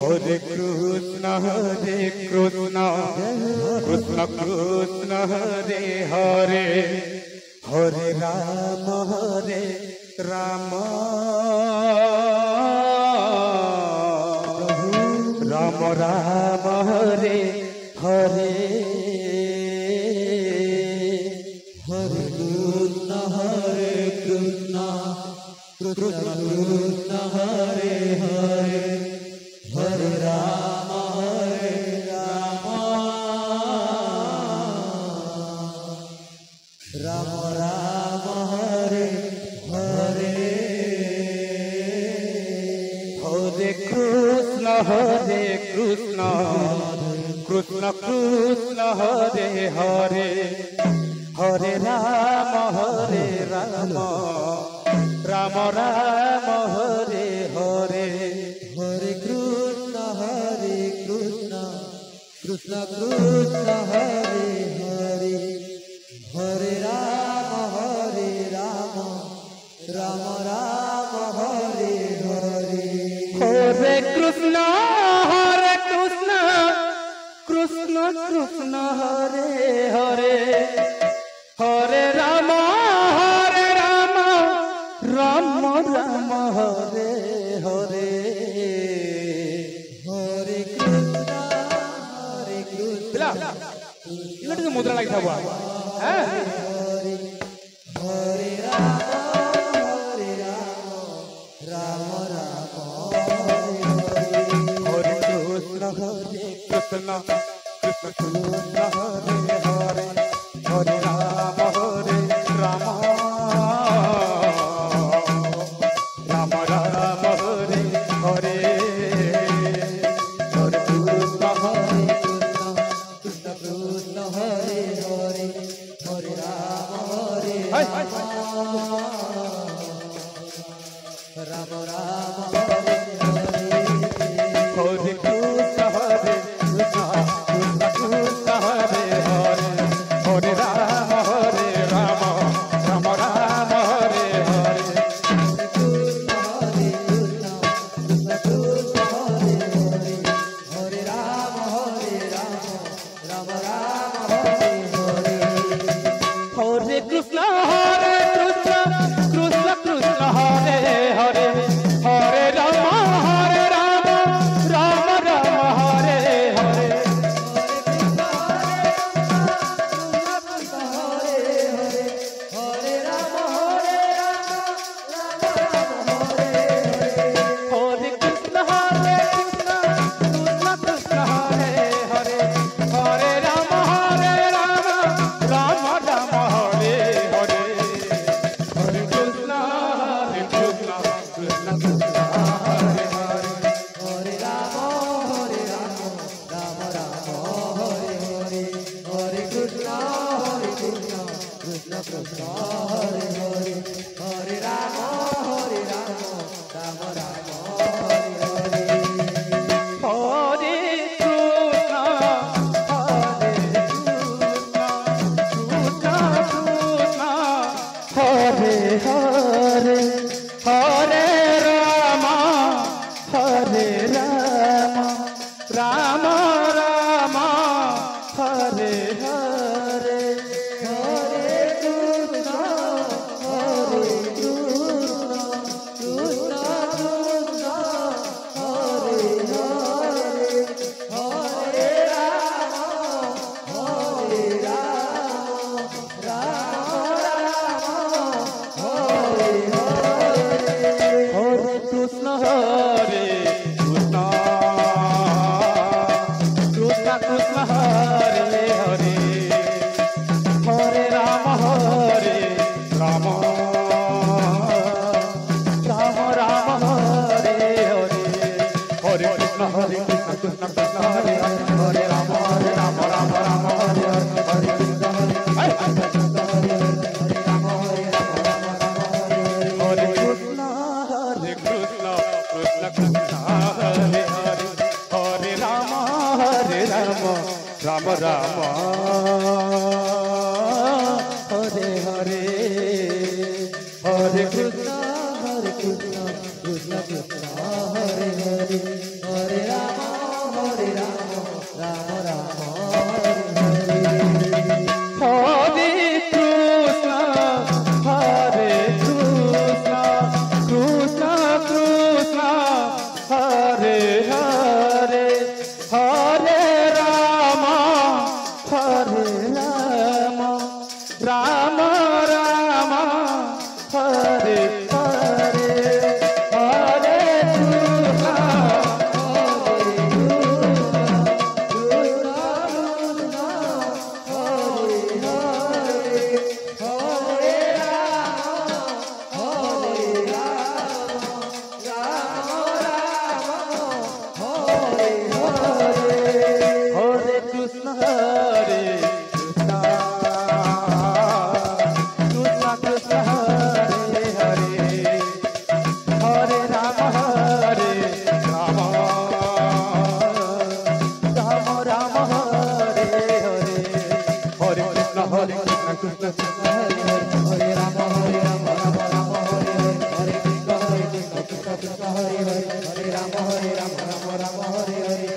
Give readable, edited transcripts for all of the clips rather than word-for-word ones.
Hare Krishna Krishna Krishna Hare Hare Hare Rama Rama Rama Hare Hare Hare Krishna Krishna Krishna Hare Hare Hare Rama Rama Rama Hare Hare Hare Krishna Krishna Krishna Hare Hare Hare Rama Rama Rama Hare Hare Hare Krishna Krishna Krishna Hare Hare Hare Rama Rama Rama Hare Hare Hare Krishna Krishna Krishna Hare Hare Hare Rama Rama Rama Hare Hare Hare Krishna Krishna ini mudra lagi sahabat Hare Rama Rama Rama Hare Krishna Krishna Krishna Hare Hare Hare Rama Rama Rama Rama Hare Hare Hare Krishna Krishna Krishna Hare Hare Hare Rama Rama Rama Hare Hare Hare Krishna Krishna Krishna Hare Hare Hare Rama Rama Rama Hare Hare Hare Krishna Krishna Krishna Hare Hare Hare Rama Rama Rama Hare Hare Hare Krishna Krishna Krishna Hare Hare Hare Rama Rama Rama Hare Hare Hare Krishna Krishna Krishna Hare Hare Hare Rama Rama Rama Hare Hare Hare Krishna Krishna Krishna Hare Hare Hare Rama Rama Rama Hare Hare Hare Krishna Hare Hare Hare Rama Rama Rama Hare Hare Hare Krishna Krishna Krishna Hare Hare Hare Rama Hare Krishna Hare Krishna Krishna Krishna Hare Hare Hare Rama Rama Rama Hare Hare Hare Krishna Krishna Krishna Hare Hare Hare Rama Rama Rama Hare Hare Hare Krishna Krishna Krishna Hare Hare Hare Rama Rama Rama Hare Hare Hare Krishna Krishna Krishna Hare Hare Hare Rama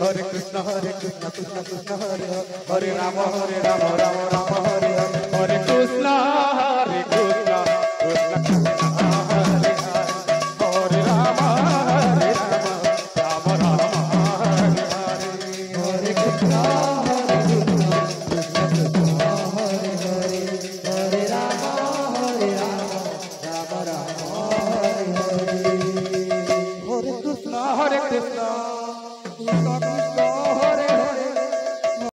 Hare Krishna Krishna Krishna Hare Hare Hare Rama Rama Rama Hare Hare Hare Krishna